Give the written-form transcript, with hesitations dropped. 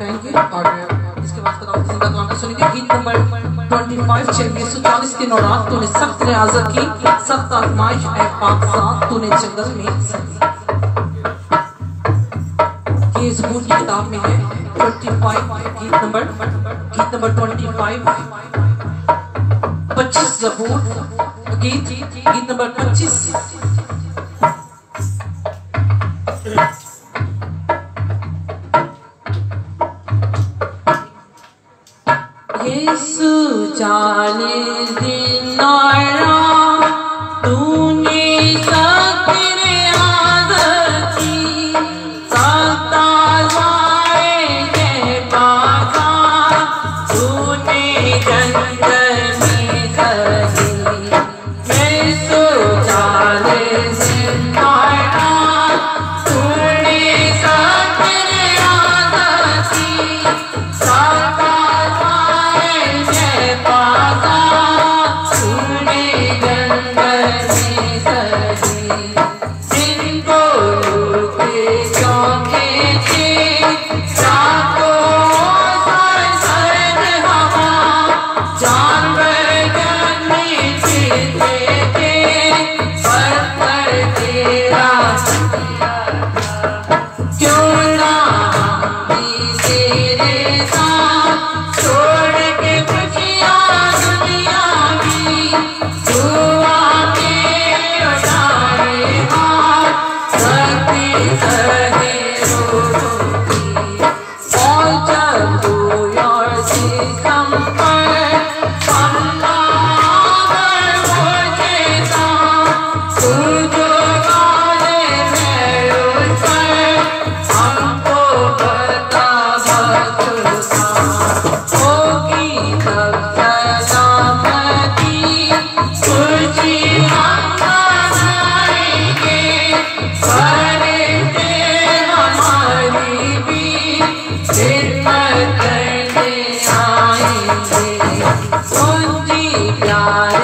लौटाएंगे और इसके बाद खुदा जिंदा कलाम को सुनेंगे। गीत नंबर 25 चलिए। 140 दिनों रात तूने सख्त रियाजत की, सख्त आजमाइश है पाक साथ तूने जंगल में सकी। ये ज़बूर की किताब में है 25 गीत नंबर 25 ज़बूर गीत नंबर 25। यीशु 40 दिन तूने सख्त रियाजत की, सख्त आज़माइश है पाक साथ तूने जंगल में सकी। यीशु 40 दिन तूने सख्त रियाजत की, सख्त प्यार